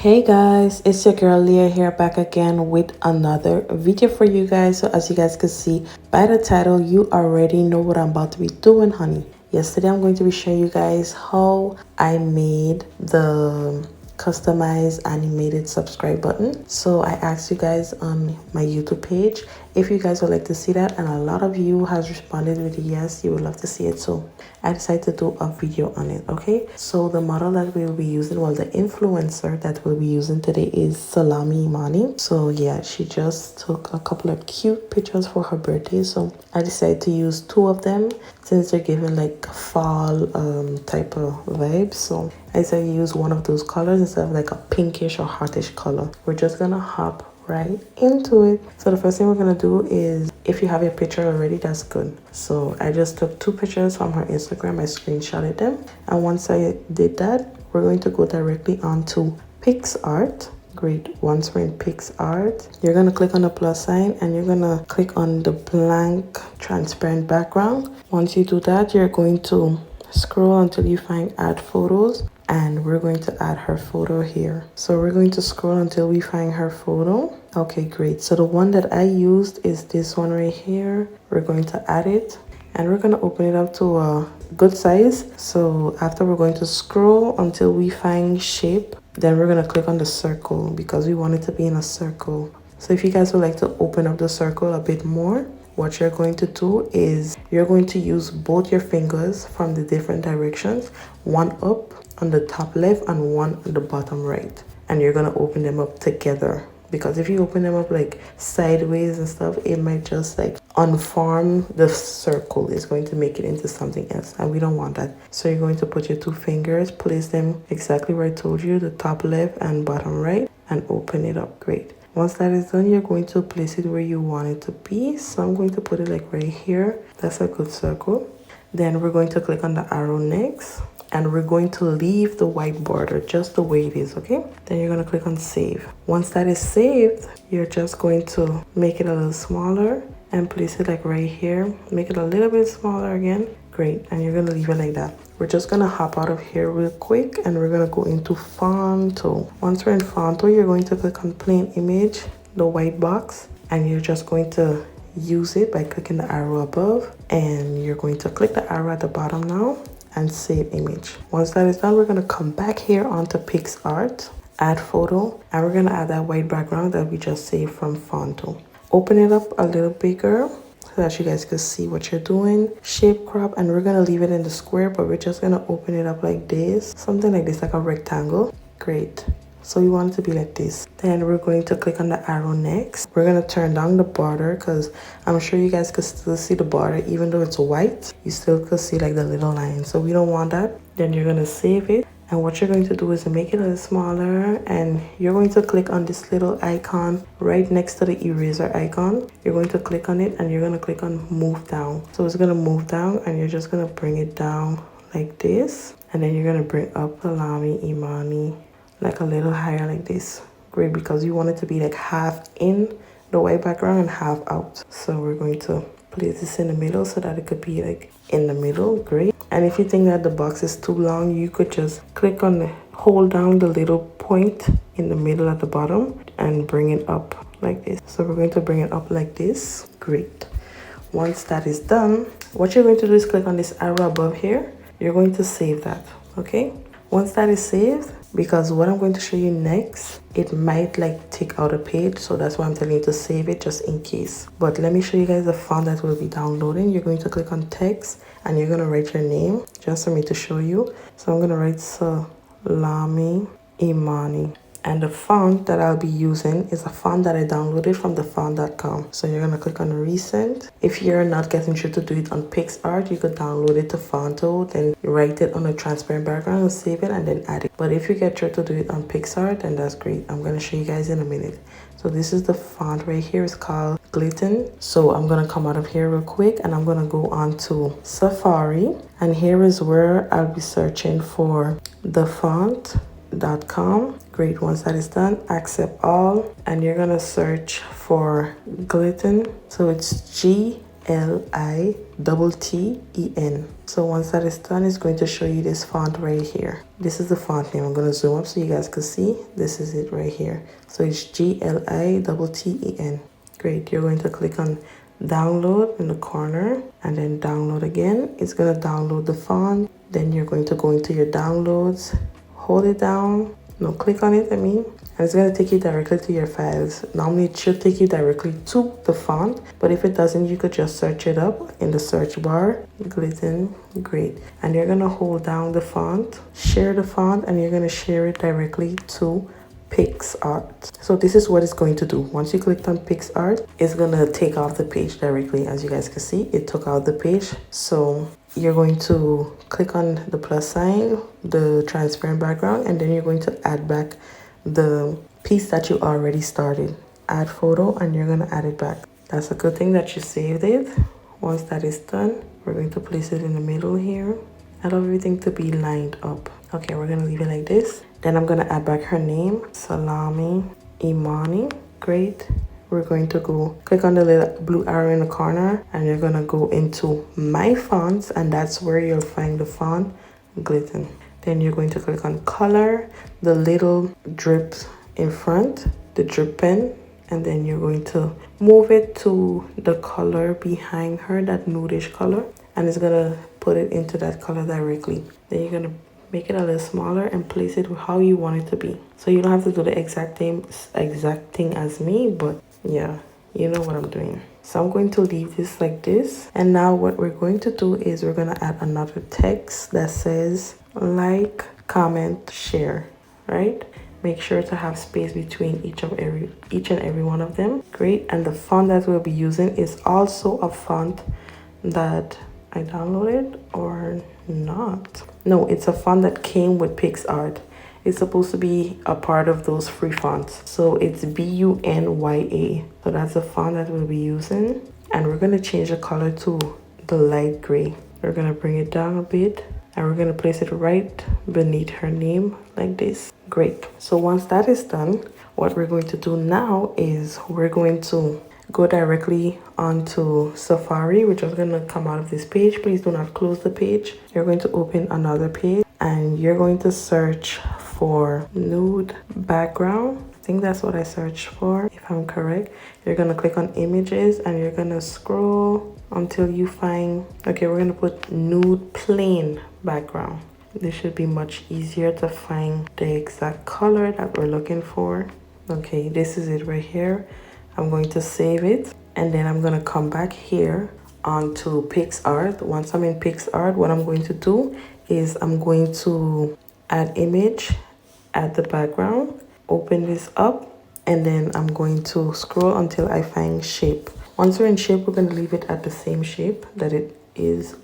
Hey guys, it's your girl Leah here, back again with another video for you guys. So as you guys can see by the title, you already know what I'm about to be doing, honey. Yesterday I'm going to be showing you guys how I made the customized animated subscribe button. So I asked you guys on my YouTube page if you guys would like to see that, and a lot of you has responded with yes, you would love to see it. So I decided to do a video on it. Okay, so the model that we'll be using, well, the influencer that we'll be using today is Salami Imani. So yeah, she just took a couple of cute pictures for her birthday, so I decided to use two of them since they're giving like fall type of vibes. So I decided to use one of those colors instead of like a pinkish or hotish color. We're just gonna hop right into it. So the first thing we're gonna do is, if you have your picture already, that's good. So I just took two pictures from her Instagram, I screenshotted them, and once I did that, we're going to go directly onto PixArt. Great. Once we're in PixArt, you're gonna click on the plus sign and you're gonna click on the blank transparent background. Once you do that, you're going to scroll until you find add photos, and we're going to add her photo here. So we're going to scroll until we find her photo. Okay, great. So the one that I used is this one right here. We're going to add it and we're going to open it up to a good size. So after, we're going to scroll until we find shape, then we're going to click on the circle because we want it to be in a circle. So if you guys would like to open up the circle a bit more, what you're going to do is you're going to use both your fingers from the different directions, one up on the top left and one on the bottom right, and you're going to open them up together, because if you open them up like sideways and stuff, it might just like unform the circle. It's going to make it into something else, and we don't want that. So you're going to put your two fingers, place them exactly where I told you, the top left and bottom right, and open it up. Great. Once that is done, you're going to place it where you want it to be. So I'm going to put it like right here. That's a good circle. Then we're going to click on the arrow next, and we're going to leave the white border just the way it is, okay? Then you're going to click on save. Once that is saved, you're just going to make it a little smaller and place it like right here. Make it a little bit smaller again. Great. And you're going to leave it like that. We're just going to hop out of here real quick and we're going to go into Phonto. Once we're in Phonto, you're going to click on plain image, the white box, and you're just going to use it by clicking the arrow above, and you're going to click the arrow at the bottom now and save image. Once that is done, we're going to come back here onto PixArt, add photo, and we're going to add that white background that we just saved from Phonto. Open it up a little bigger so that you guys can see what you're doing. Shape crop, and we're going to leave it in the square, but we're just going to open it up like this, something like this, like a rectangle. Great. So we want it to be like this. Then we're going to click on the arrow next. We're going to turn down the border because I'm sure you guys could still see the border. Even though it's white, you still could see like the little line. So we don't want that. Then you're going to save it. And what you're going to do is to make it a little smaller, and you're going to click on this little icon right next to the eraser icon. You're going to click on it and you're going to click on move down. So it's going to move down, and you're just going to bring it down like this. And then you're going to bring up Salami Imani like a little higher like this. Great, because you want it to be like half in the white background and half out. So we're going to place this in the middle so that it could be like in the middle. Great. And if you think that the box is too long, you could just click on the, hold down the little point in the middle at the bottom and bring it up like this. So we're going to bring it up like this. Great. Once that is done, what you're going to do is click on this arrow above here. You're going to save that. Okay. Once that is saved, because what I'm going to show you next, it might like take out a page, so that's why I'm telling you to save it just in case. But let me show you guys the font that will be downloading. You're going to click on text and you're going to write your name just for me to show you. So I'm going to write Salami Imani. And the font that I'll be using is a font that I downloaded from thefont.com. So you're going to click on recent. If you're not getting sure to do it on PixArt, you could download it to Phonto, then write it on a transparent background and save it and then add it. But if you get sure to do it on PixArt, then that's great. I'm going to show you guys in a minute. So this is the font right here. It's called Glitten. So I'm going to come out of here real quick and I'm going to go on to Safari. And here is where I'll be searching for thefont.com. Great. Once that is done, accept all, and you're gonna search for Glitten. So it's itsmeleaahhh. So once that is done, it's going to show you this font right here. This is the font name. I'm going to zoom up so you guys can see. This is it right here. So it's GLITTEN. Great. You're going to click on download in the corner and then download again. It's going to download the font. Then you're going to go into your downloads, hold it down, no, click on it, and it's going to take you directly to your files. Normally it should take you directly to the font, but if it doesn't, you could just search it up in the search bar, Glitten. Great. And you're going to hold down the font, share the font, and you're going to share it directly to PixArt. So this is what it's going to do. Once you click on PixArt, it's going to take off the page directly. As you guys can see, it took out the page. So you're going to click on the plus sign, the transparent background, and then you're going to add back the piece that you already started. Add photo, and you're going to add it back. That's a good thing that you saved it. Once that is done, we're going to place it in the middle here. I love everything to be lined up. Okay, we're going to leave it like this. Then I'm going to add back her name, Salami Imani. Great. We're going to go click on the little blue arrow in the corner, and you're going to go into My Fonts, and that's where you'll find the font, Glitten. Then you're going to click on Color, the little drips in front, the drip pen, and then you're going to move it to the color behind her, that nudish color, and it's going to put it into that color directly. Then you're going to make it a little smaller and place it how you want it to be. So you don't have to do the exact thing as me, but yeah, you know what I'm doing. So I'm going to leave this like this. And now what we're going to do is we're going to add another text that says like, comment, share, right? Make sure to have space between each and every one of them. Great. And the font that we'll be using is also a font that I downloaded or not. No, it's a font that came with PixArt. It's supposed to be a part of those free fonts. So it's BUNYA. So that's the font that we'll be using. And we're going to change the color to the light gray. We're going to bring it down a bit, and we're going to place it right beneath her name like this. Great. So once that is done, what we're going to do now is we're going to go directly onto Safari, which is going to come out of this page. Please do not close the page. You're going to open another page, and you're going to search for nude background. I think that's what I searched for, if I'm correct. You're going to click on images, and you're going to scroll until you find, okay, we're going to put nude plain background. This should be much easier to find the exact color that we're looking for. Okay, this is it right here. I'm going to save it, and then I'm going to come back here onto PixArt. Once I'm in PixArt, what I'm going to do is I'm going to add image, add the background, open this up, and then I'm going to scroll until I find shape. Once we're in shape, we're going to leave it at the same shape that it's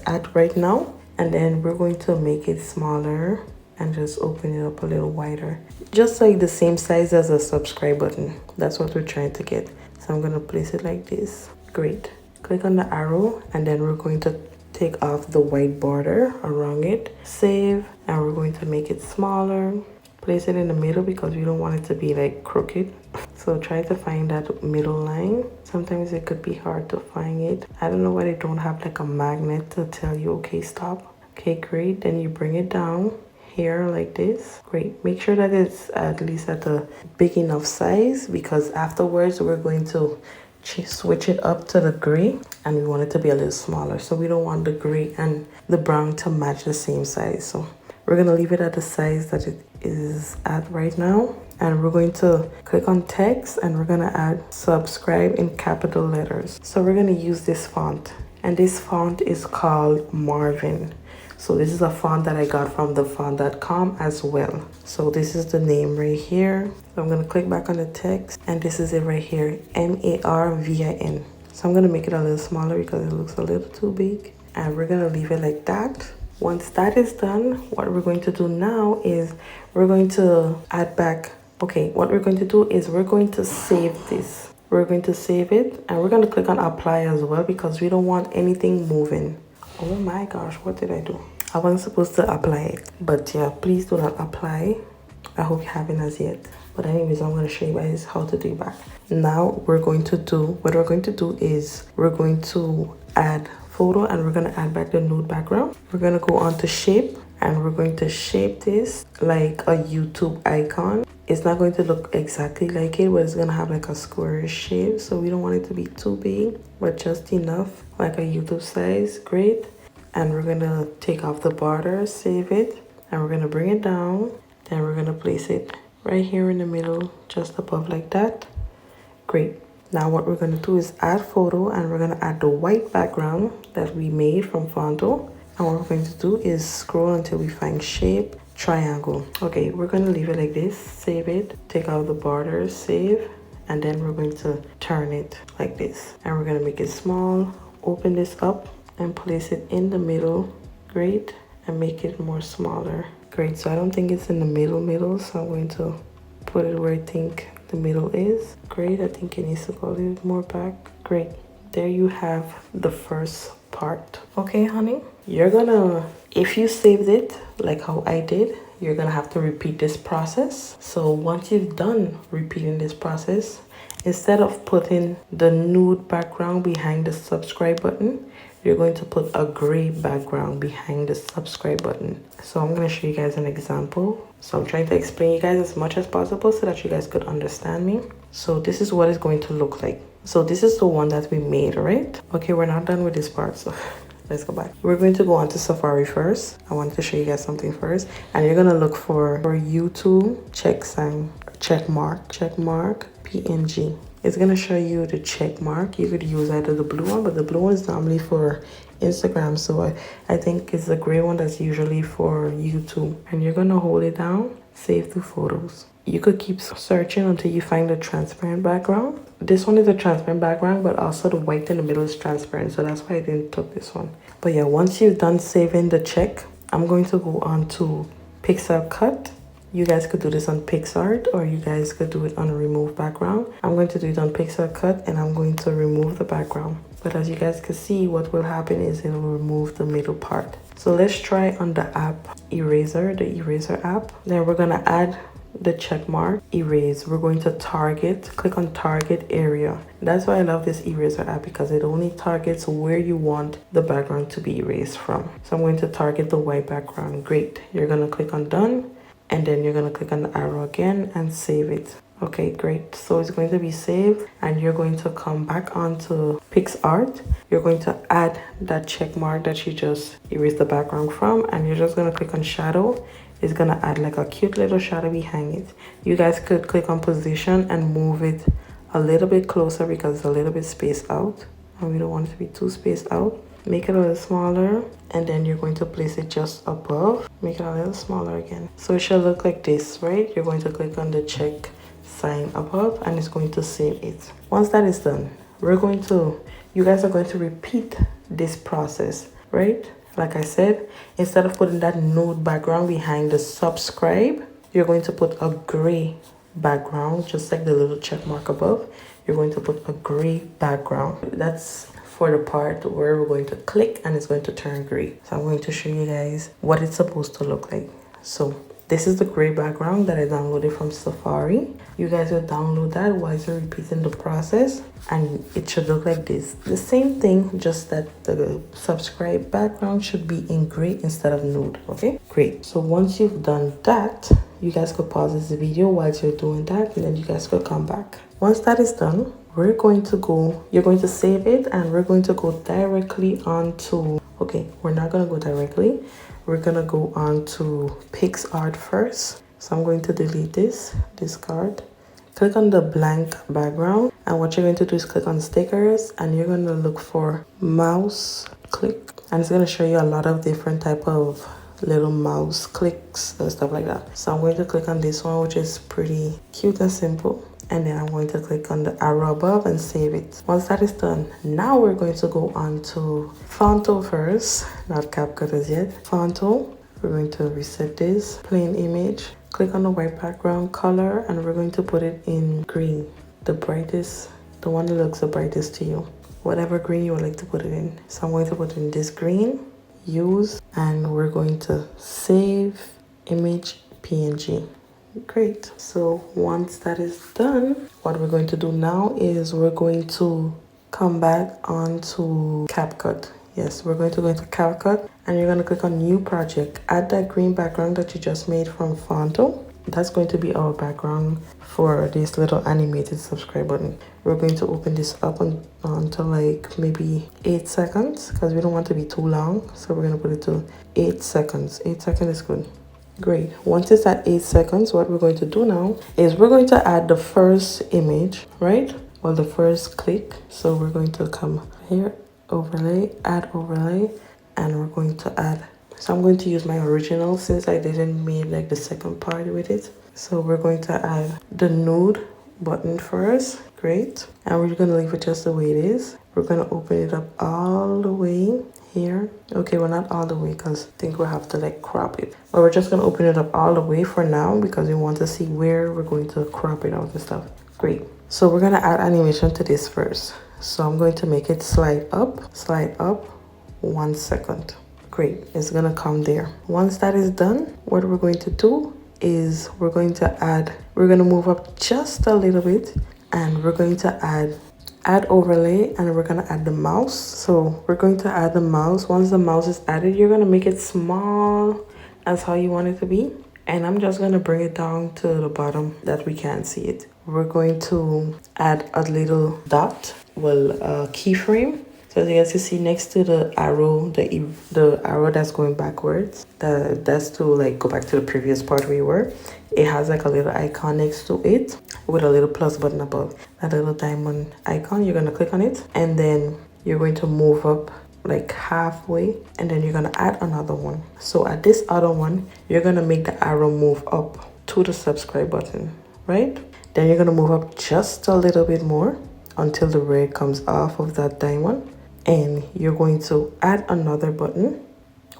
at right now, and then we're going to make it smaller and just open it up a little wider, just like the same size as a subscribe button. That's what we're trying to get. So I'm going to place it like this. Great. Click on the arrow, and then we're going to take off the white border around it. Save, and we're going to make it smaller. Place it in the middle because we don't want it to be like crooked. So try to find that middle line. Sometimes it could be hard to find it. I don't know why they don't have like a magnet to tell you, okay, stop. Okay, great. Then you bring it down here like this. Great. Make sure that it's at least at a big enough size, because afterwards we're going to switch it up to the gray, and we want it to be a little smaller. So we don't want the gray and the brown to match the same size. So we're going to leave it at the size that it is at right now. And we're going to click on text, and we're going to add subscribe in capital letters. So we're going to use this font, and this font is called Marvin. So this is a font that I got from thefont.com as well. So this is the name right here. So I'm going to click back on the text, and this is it right here, MARVIN. So I'm going to make it a little smaller because it looks a little too big, and we're going to leave it like that. Once that is done, what we're going to do now is we're going to add back. Okay, what we're going to do is we're going to save this. We're going to save it, and we're going to click on apply as well because we don't want anything moving. Oh my gosh, what did I do? I wasn't supposed to apply it, but yeah, please do not apply. I hope you haven't as yet. But anyways, I'm going to show you guys how to do back. Now what we're going to do is we're going to add photo, and we're going to add back the nude background. We're going to go on to shape, and we're going to shape this like a YouTube icon. It's not going to look exactly like it, but it's going to have like a squarish shape, so we don't want it to be too big, but just enough like a YouTube size. Great. And we're going to take off the border, save it, and we're going to bring it down. Then we're going to place it right here in the middle, just above like that. Great. Now what we're going to do is add photo, and we're going to add the white background that we made from Phonto. And what we're going to do is scroll until we find shape, triangle. Okay, we're going to leave it like this, save it, take out the border, save, and then we're going to turn it like this. And we're going to make it small, open this up, and place it in the middle. Great. And make it more smaller. Great. So I don't think it's in the middle, so I'm going to put it where I think the middle is. Great. I think it needs to go a little bit more back. Great. There you have the first part. Okay, honey, you're gonna, if you saved it like how I did, you're gonna have to repeat this process. So once you've done repeating this process, instead of putting the nude background behind the subscribe button, you're going to put a gray background behind the subscribe button. So I'm going to show you guys an example. So I'm trying to explain you guys as much as possible so that you guys could understand me. So this is what it's going to look like. So this is the one that we made, right? Okay, we're not done with this part, so let's go back. We're going to go on to Safari first. I wanted to show you guys something first. And you're going to look for YouTube check sign, check mark, PNG. It's going to show you the check mark. You could use either the blue one, but the blue one is normally for Instagram. So I think it's the gray one that's usually for YouTube. And you're going to hold it down, save to photos. You could keep searching until you find a transparent background. This one is a transparent background, but also the white in the middle is transparent. So that's why I didn't took this one. But yeah, once you've done saving the check, I'm going to go on to CapCut. You guys could do this on PixArt, or you guys could do it on a remove background. I'm going to do it on CapCut, and I'm going to remove the background. But as you guys can see, what will happen is it will remove the middle part. So let's try on the app eraser, the eraser app. Then we're going to add the check mark, erase. We're going to target, click on target area. That's why I love this eraser app, because it only targets where you want the background to be erased from. So I'm going to target the white background. Great. You're going to click on done. And then you're going to click on the arrow again and save it. Okay, great. So it's going to be saved, and you're going to come back onto PixArt. You're going to add that check mark that you just erased the background from, and you're just going to click on shadow. It's going to add like a cute little shadow behind it. You guys could click on position and move it a little bit closer because it's a little bit spaced out, and we don't want it to be too spaced out. Make it a little smaller, and then you're going to place it just above. Make it a little smaller again. So it should look like this, right? You're going to click on the check sign above, and it's going to save it. Once that is done, you guys are going to repeat this process, right? Like I said, instead of putting that nude background behind the subscribe, you're going to put a gray background, just like the little check mark above. You're going to put a gray background. That's for the part where we're going to click and it's going to turn gray. So I'm going to show you guys what it's supposed to look like. So this is the gray background that I downloaded from Safari. You guys will download that while you're repeating the process, and it should look like this. The same thing, just that the subscribe background should be in gray instead of nude. Okay, great. So once you've done that, you guys could pause this video while you're doing that, and then you guys could come back. Once that is done, you're going to save it, and we're going to go directly onto, okay, we're not going to go directly. We're going to go on to PixArt first. So I'm going to delete this, discard. Click on the blank background, and what you're going to do is click on stickers, and you're going to look for mouse click, and it's going to show you a lot of different type of little mouse clicks and stuff like that. So I'm going to click on this one, which is pretty cute and simple. And then I'm going to click on the arrow above and save it. Once that is done, now we're going to go on to Phonto first, not CapCut as yet. Phonto, we're going to reset this, plain image. Click on the white background color, and we're going to put it in green, the brightest, the one that looks the brightest to you. Whatever green you would like to put it in. So I'm going to put in this green, use, and we're going to save image PNG. Great. So once that is done, what we're going to do now is we're going to come back onto CapCut. Yes, we're going to go into CapCut and you're going to click on new project. Add that green background that you just made from Phonto. That's going to be our background for this little animated subscribe button. We're going to open this up onto like maybe 8 seconds because we don't want to be too long. So we're going to put it to 8 seconds. 8 seconds is good. Great. Once it's at 8 seconds, what we're going to do now is we're going to add the first image, right? Well, the first click. So we're going to come here, overlay, add overlay, and we're going to add. So I'm going to use my original since I didn't make like the second part with it. So we're going to add the nude button first. Great. And we're going to leave it just the way it is. We're going to open it up all the way here. Okay, well, not all the way because I think we'll have to like crop it. But we're just going to open it up all the way for now because we want to see where we're going to crop it out and stuff. Great. So we're going to add animation to this first. So I'm going to make it slide up 1 second. Great, it's gonna come there. Once that is done, what we're going to do is we're going to move up just a little bit and we're going to add overlay and we're going to add the mouse. So we're going to add the mouse. Once the mouse is added, you're going to make it small as how you want it to be. And I'm just going to bring it down to the bottom that we can't see it. We're going to add a little dot, well, a keyframe. So as you guys can see next to the arrow, the arrow that's going backwards, that's to like go back to the previous part we were. It has like a little icon next to it with a little plus button above. That little diamond icon, you're going to click on it and then you're going to move up like halfway and then you're going to add another one. So at this other one, you're going to make the arrow move up to the subscribe button, right? Then you're going to move up just a little bit more until the red comes off of that diamond. And you're going to add another button,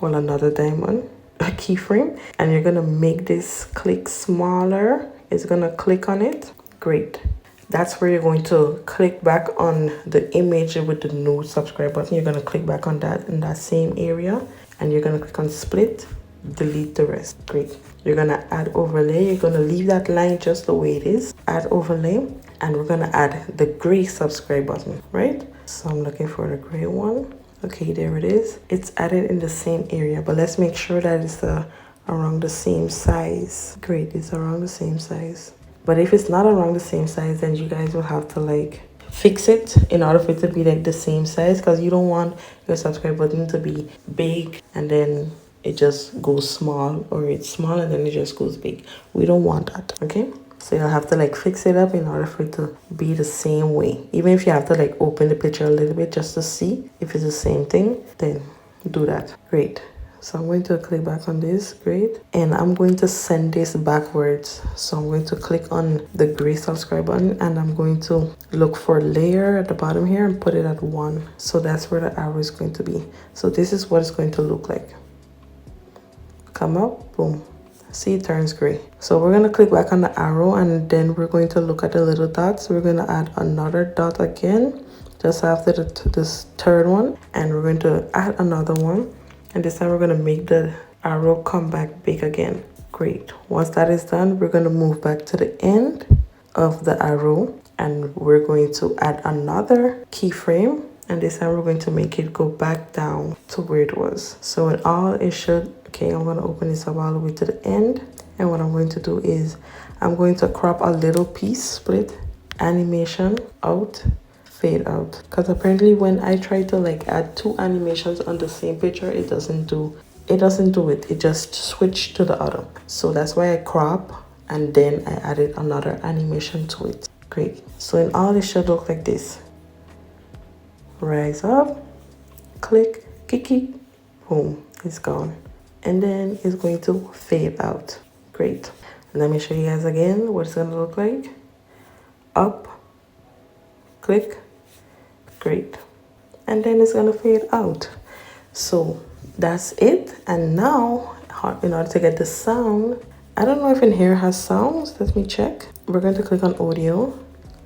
well, another diamond, a keyframe, and you're going to make this click smaller. It's going to click on it. Great. That's where you're going to click back on the image with the new subscribe button. You're going to click back on that in that same area, and you're going to click on split, delete the rest. Great. You're going to add overlay. You're going to leave that line just the way it is. Add overlay, and we're going to add the gray subscribe button, right? So I'm looking for the gray one. Okay, there it is. It's added in the same area, but let's make sure that it's around the same size. Great, it's around the same size. But if it's not around the same size, then you guys will have to like fix it in order for it to be like the same size because you don't want your subscribe button to be big and then it just goes small, or it's small and then it just goes big. We don't want that, okay? So you'll have to like fix it up in order for it to be the same way. Even if you have to like open the picture a little bit just to see if it's the same thing, then do that. Great. So I'm going to click back on this. Great. And I'm going to send this backwards. So I'm going to click on the gray subscribe button and I'm going to look for layer at the bottom here and put it at 1. So that's where the arrow is going to be. So this is what it's going to look like. Come up, boom. See, it turns gray. So we're going to click back on the arrow and then we're going to look at the little dots. We're going to add another dot again just after this third one, and we're going to add another one, and this time we're going to make the arrow come back big again. Great. Once that is done, we're going to move back to the end of the arrow and we're going to add another keyframe, and this time we're going to make it go back down to where it was. So in all it should. Okay, I'm going to open this up all the way to the end, and what I'm going to do is I'm going to crop a little piece, split, animation, out, fade out, because apparently when I try to like add 2 animations on the same picture, it doesn't do it. It just switched to the other. So that's why I crop and then I added another animation to it. Great. So in all it should look like this. Rise up, click, kiki, boom, it's gone. And then it's going to fade out. Great. Let me show you guys again what it's going to look like. Up, click, great. And then it's going to fade out. So that's it. And now in order to get the sound, I don't know if in here has sounds. Let me check. We're going to click on audio,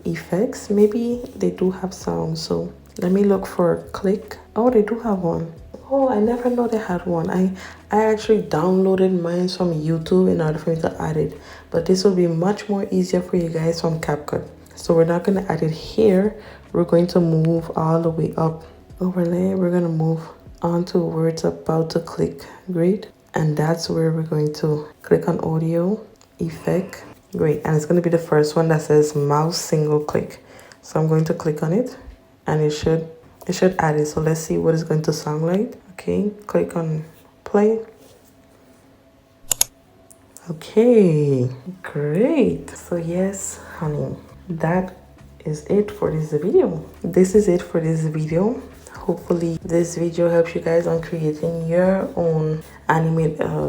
effects. Maybe they do have sound. So let me look for click. Oh, they do have one. Oh, I never know they had one. I actually downloaded mine from YouTube in order for me to add it, but this will be much more easier for you guys from CapCut. So we're not going to add it here. We're going to move all the way up. Overlay, we're going to move on to where it's about to click. Great. And that's where we're going to click on audio, effect. Great. And it's going to be the first one that says mouse single click. So I'm going to click on it and it should add it. So let's see what it's going to sound like. Okay, click on play. Okay, great. So yes, honey, that is it for this video. This is it for this video. Hopefully this video helps you guys on creating your own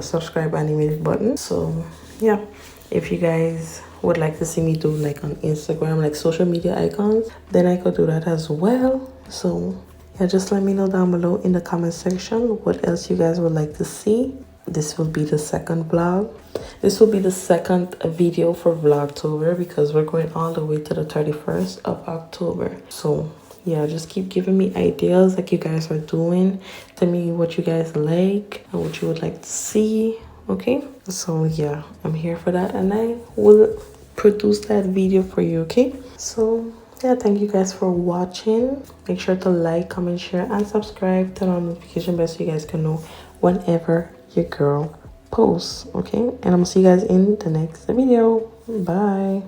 subscribe animated button. So yeah, if you guys would like to see me do like on Instagram, like social media icons, then I could do that as well. So yeah, just let me know down below in the comment section what else you guys would like to see. This will be the second vlog. This will be the second video for Vlogtober because we're going all the way to the 31st of October. So yeah, just keep giving me ideas like you guys are doing. Tell me what you guys like and what you would like to see. Okay, so yeah, I'm here for that and I will produce that video for you. Okay, so yeah, thank you guys for watching. Make sure to like, comment, share, and subscribe. Turn on notification bell so you guys can know whenever your girl posts. Okay, and I'm gonna see you guys in the next video. Bye.